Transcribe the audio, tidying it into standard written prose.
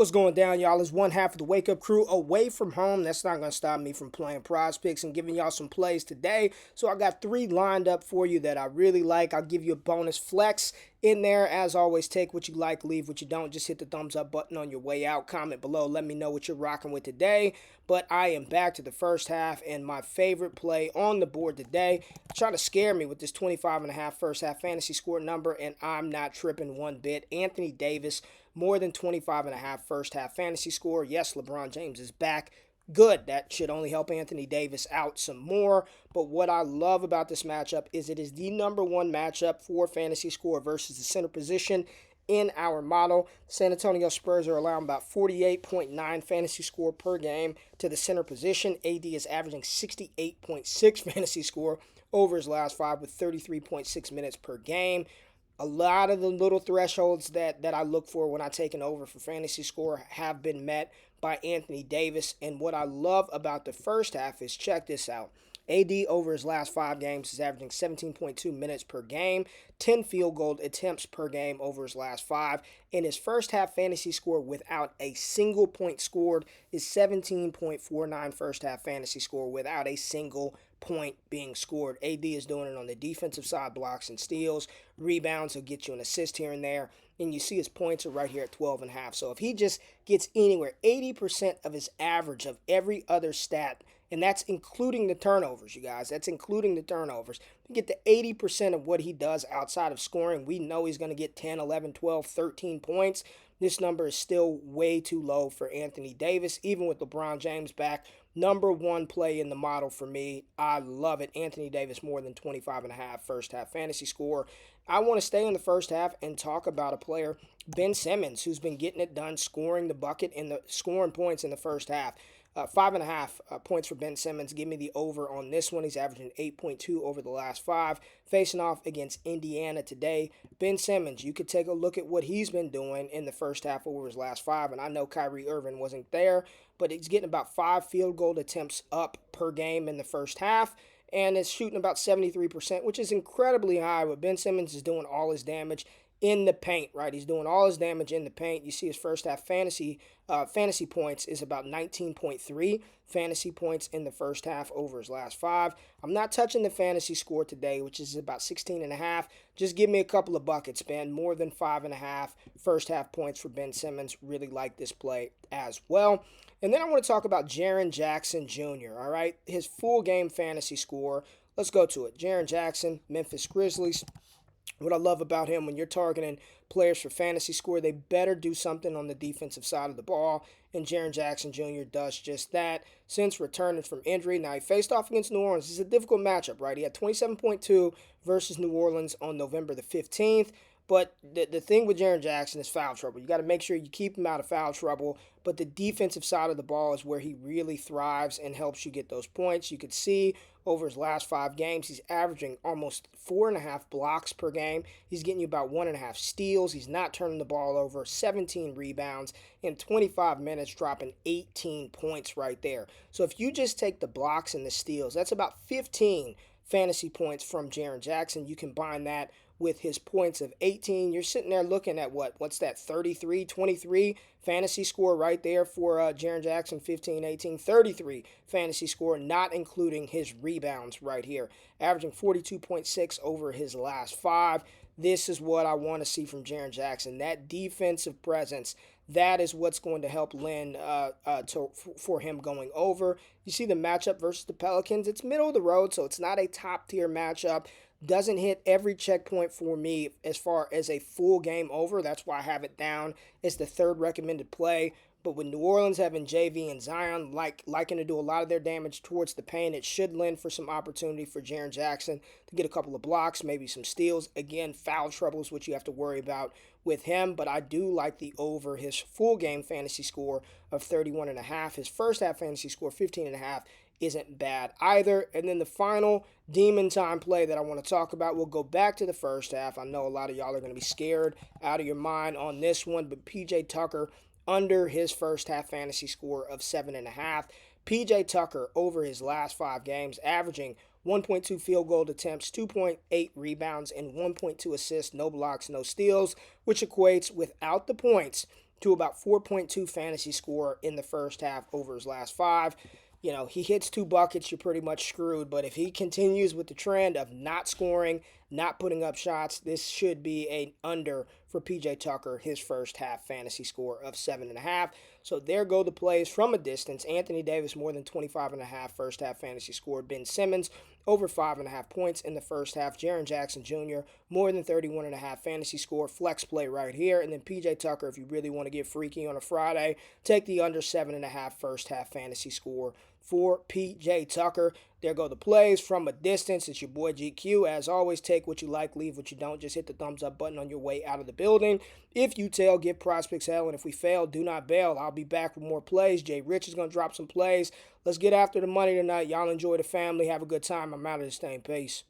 What's going down, y'all? Is one half of the Wake Up Crew away from home. That's not going to stop me from playing prize picks and giving y'all some plays today. So I got three lined up for you that I really like. I'll give you a bonus flex in there. As always, take what you like, leave what you don't. Just hit the thumbs up button on your way out. Comment below. Let me know what you're rocking with today. But I am back to the first half, and my favorite play on the board today. Trying to scare me with this 25.5 first half fantasy score number, and I'm not tripping one bit. Anthony Davis, more than 25.5 first half fantasy score. Yes, LeBron James is back. Good. That should only help Anthony Davis out some more. But what I love about this matchup is it is the number one matchup for fantasy score versus the center position in our model. San Antonio Spurs are allowing about 48.9 fantasy score per game to the center position. AD is averaging 68.6 fantasy score over his last five with 33.6 minutes per game. A lot of the little thresholds that I look for when I take an over for fantasy score have been met by Anthony Davis. And what I love about the first half is, check this out. AD over his last five games is averaging 17.2 minutes per game, 10 field goal attempts per game over his last five. And his first half fantasy score without a single point scored is 17.49 first half fantasy score without a single point being scored. AD is doing it on the defensive side, blocks and steals, rebounds. He'll get you an assist here and there. And you see his points are right here at 12.5. So if he just gets anywhere, 80% of his average of every other stat, and that's including the turnovers, you guys. That's including the turnovers. You get to 80% of what he does outside of scoring, we know he's going to get 10, 11, 12, 13 points. This number is still way too low for Anthony Davis, even with LeBron James back. Number one play in the model for me. I love it. Anthony Davis more than 25.5 first half fantasy score. I want to stay in the first half and talk about a player, Ben Simmons, who's been getting it done, scoring the bucket and the scoring points in the first half. 5.5 points for Ben Simmons. Give me the over on this one. He's averaging 8.2 over the last five. Facing off against Indiana today. Ben Simmons, you could take a look at what he's been doing in the first half over his last five. And I know Kyrie Irving wasn't there, but he's getting about 5 field goal attempts up per game in the first half. And it's shooting about 73%, which is incredibly high. But Ben Simmons is doing all his damage in the paint, right? He's doing all his damage in the paint. You see his first half fantasy points is about 19.3 fantasy points in the first half over his last five. I'm not touching the fantasy score today, which is about 16.5. Just give me a couple of buckets, Ben. More than 5.5 first half points for Ben Simmons. Really like this play as well. And then I want to talk about Jaren Jackson Jr., all right? His full game fantasy score. Let's go to it. Jaren Jackson, Memphis Grizzlies. What I love about him, when you're targeting players for fantasy score, they better do something on the defensive side of the ball, and Jaren Jackson Jr. does just that since returning from injury. Now, he faced off against New Orleans. This is a difficult matchup, right? He had 27.2 versus New Orleans on November the 15th. But the thing with Jaren Jackson is foul trouble. You got to make sure you keep him out of foul trouble. But the defensive side of the ball is where he really thrives and helps you get those points. You could see over his last five games, he's averaging almost 4.5 blocks per game. He's getting you about 1.5 steals. He's not turning the ball over. 17 rebounds in 25 minutes, dropping 18 points right there. So if you just take the blocks and the steals, that's about 15 fantasy points from Jaren Jackson. You combine that with his points of 18. You're sitting there looking at what's that, 33, 23 fantasy score right there for Jaren Jackson, 15, 18, 33 fantasy score, not including his rebounds right here. Averaging 42.6 over his last five. This is what I want to see from Jaren Jackson. That defensive presence, that is what's going to help lend for him going over. You see the matchup versus the Pelicans. It's middle of the road, so it's not a top-tier matchup. Doesn't hit every checkpoint for me as far as a full game over. That's why I have it down. It's the third recommended play. But with New Orleans having JV and Zion liking to do a lot of their damage towards the paint, it should lend for some opportunity for Jaren Jackson to get a couple of blocks, maybe some steals. Again, foul trouble is what you have to worry about with him. But I do like the over his full game fantasy score of 31.5. His first half fantasy score, 15.5. Isn't bad either. And then the final demon time play that I want to talk about, we'll go back to the first half. I know a lot of y'all are going to be scared out of your mind on this one, but PJ Tucker under his first half fantasy score of 7.5. PJ Tucker over his last five games, averaging 1.2 field goal attempts, 2.8 rebounds, and 1.2 assists, no blocks, no steals, which equates, without the points, to about 4.2 fantasy score in the first half over his last 5. He hits 2 buckets, you're pretty much screwed. But if he continues with the trend of not scoring, not putting up shots, this should be an under for PJ Tucker, his first half fantasy score of 7.5. So there go the plays from a distance. Anthony Davis, more than 25.5 first half fantasy score. Ben Simmons, over 5.5 points in the first half. Jaren Jackson Jr., more than 31.5 fantasy score. Flex play right here. And then PJ Tucker, if you really want to get freaky on a Friday, take the under 7.5 first half fantasy score for PJ Tucker. There go the plays from a distance. It's your boy GQ. As always, take what you like, leave what you don't. Just hit the thumbs up button on your way out of the building. If you tail, give PrizePicks hell. And if we fail, do not bail. I'll be back with more plays. Jay Rich is going to drop some plays. Let's get after the money tonight. Y'all enjoy the family. Have a good time. I'm out of this thing. Peace.